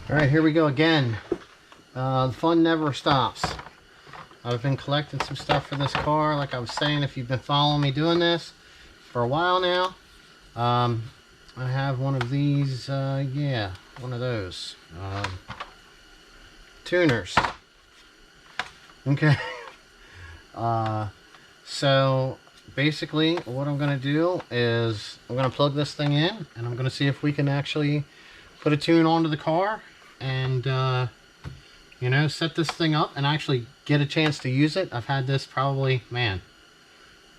Alright, here we go again. The fun never stops. I've been collecting some stuff for this car, like I was saying, if you've been following me doing this for a while now. I have one of these, yeah, one of those. Tuners. Okay. So basically what I'm going to do is I'm going to plug this thing in and I'm going to see if we can actually put a tune onto the car and you know, set this thing up and actually get a chance to use it. I've had this probably, man,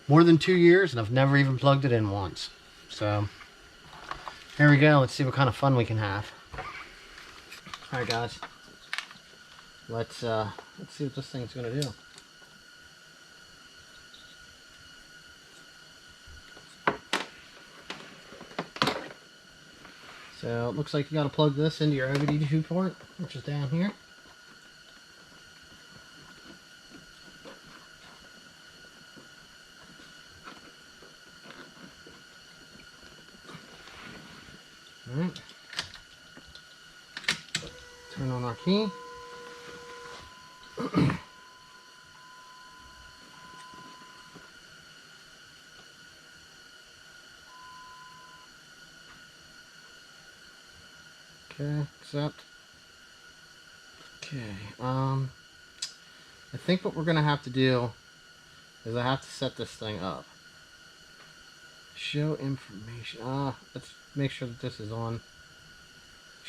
more than 2 years and I've never even plugged it in once. So here we go. Let's see what kind of fun we can have. All right, guys, let's see what this thing's going to do. So it looks like you got to plug this into your OBD2 port, which is down here. All right. Turn on our key. Okay, accept. Okay, I think what we're gonna have to do is I have to set this thing up. Show information. Let's make sure that this is on.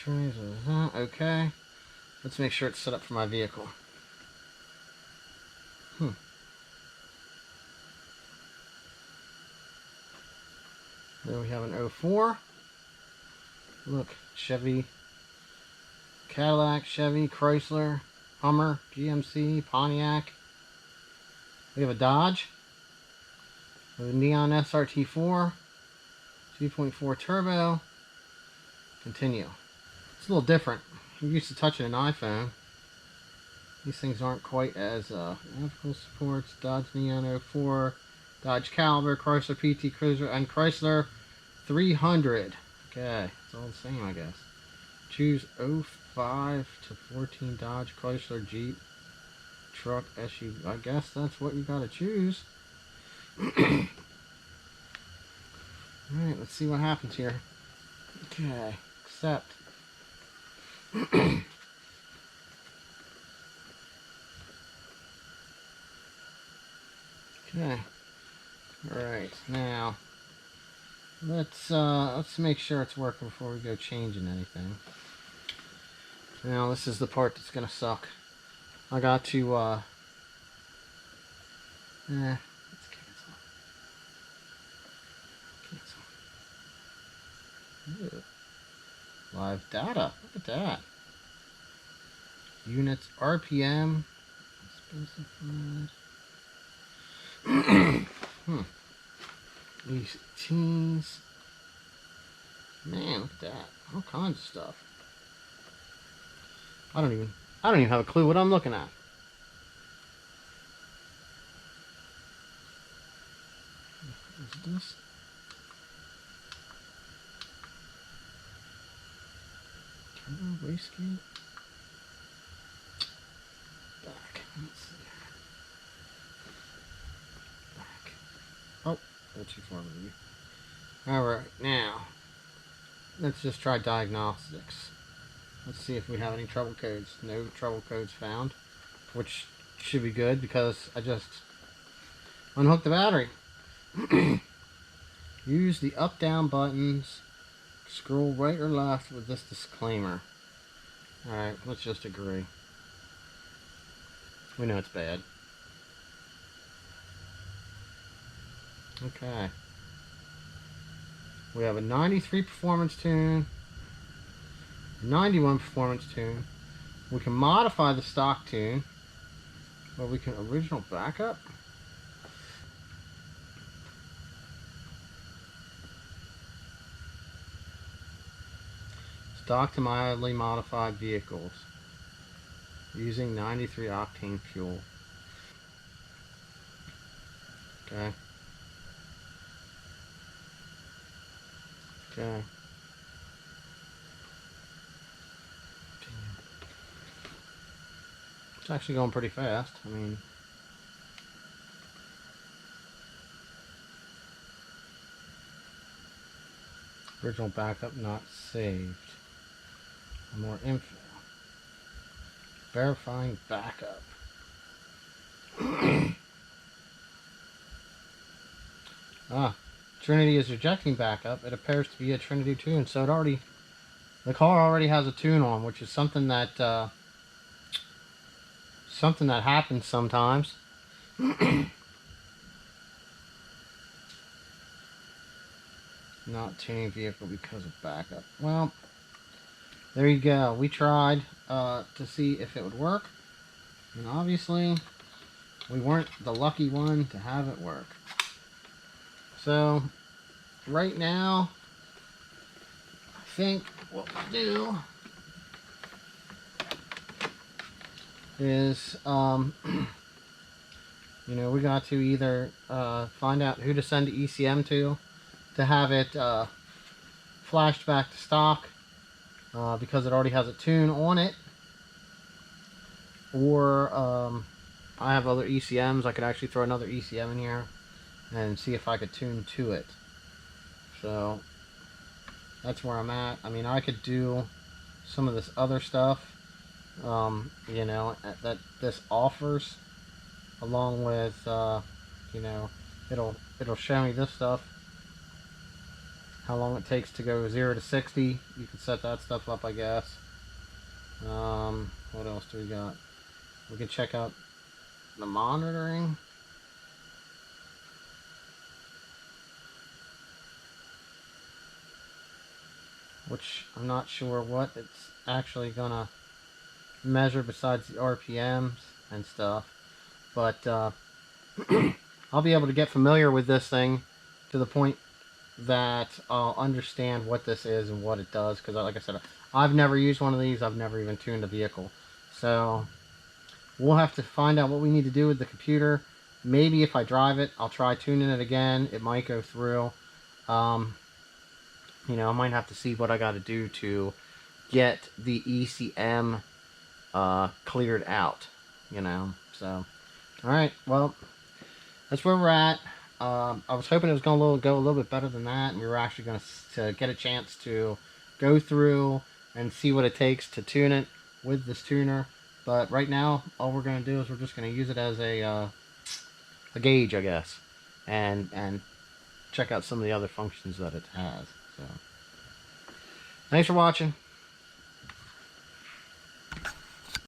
Okay. Let's make sure it's set up for my vehicle. There we have an 04. Look, Chevy, Cadillac, Chevy, Chrysler, Hummer, GMC, Pontiac. We have a Dodge. We have a Neon srt4, 2.4 turbo. Continue. It's a little different. You're used to touching an iPhone. These things aren't quite as graphical supports. Dodge Neon 04, Dodge Caliber, Chrysler PT Cruiser, and Chrysler 300. Okay, it's all the same, I guess. Choose 05 to 14 Dodge Chrysler Jeep truck SUV. I guess that's what you gotta choose. Alright, let's see what happens here. Okay, accept. Okay. Alright, now let's make sure it's working before we go changing anything. Now this is the part that's gonna suck. I got to let's cancel. Ew. Live data. Look at that. Units RPM specified. These teens. Man, look at that. All kinds of stuff. I don't even have a clue what I'm looking at. What is this? Turbo wastegate. Back. Let's see. Back. Oh, that's too far with you. Alright, now let's just try diagnostics. Let's see if we have any trouble codes. No trouble codes found, which should be good because I just unhooked the battery. Use the up-down buttons. Scroll right or left with this disclaimer. Alright, let's just agree. We know it's bad. Okay. We have a 93 performance tune, 91 performance tune. We can modify the stock tune, or we can original backup. Stock to mildly modified vehicles using 93 octane fuel. Okay. Okay. It's actually going pretty fast. I mean, original backup not saved. More info. Verifying backup. Trinity is rejecting backup. It appears to be a Trinity tune, so the car already has a tune on, which is something that happens sometimes. Not tuning vehicle because of backup. Well, there you go. We tried to see if it would work, and obviously we weren't the lucky one to have it work. So right now, I think what we'll do is, you know, we got to either find out who to send the ECM to have it flashed back to stock because it already has a tune on it, or I have other ECMs. I could actually throw another ECM in here and see if I could tune to it. So that's where I'm at. I mean, I could do some of this other stuff, you know, that this offers, along with, you know, it'll show me this stuff, how long it takes to go 0 to 60. You can set that stuff up, I guess. What else do we got? We can check out the monitoring. Which I'm not sure what it's actually gonna measure besides the RPMs and stuff. But I'll be able to get familiar with this thing to the point that I'll understand what this is and what it does. Because like I said, I've never used one of these. I've never even tuned a vehicle. So we'll have to find out what we need to do with the computer. Maybe if I drive it, I'll try tuning it again. It might go through. You know, I might have to see what I got to do to get the ECM cleared out, you know. So, alright, well, that's where we're at. I was hoping it was going to go a little bit better than that, and we were actually going to get a chance to go through and see what it takes to tune it with this tuner. But right now, all we're going to do is we're just going to use it as a gauge, I guess, and check out some of the other functions that it has. So, thanks for watching.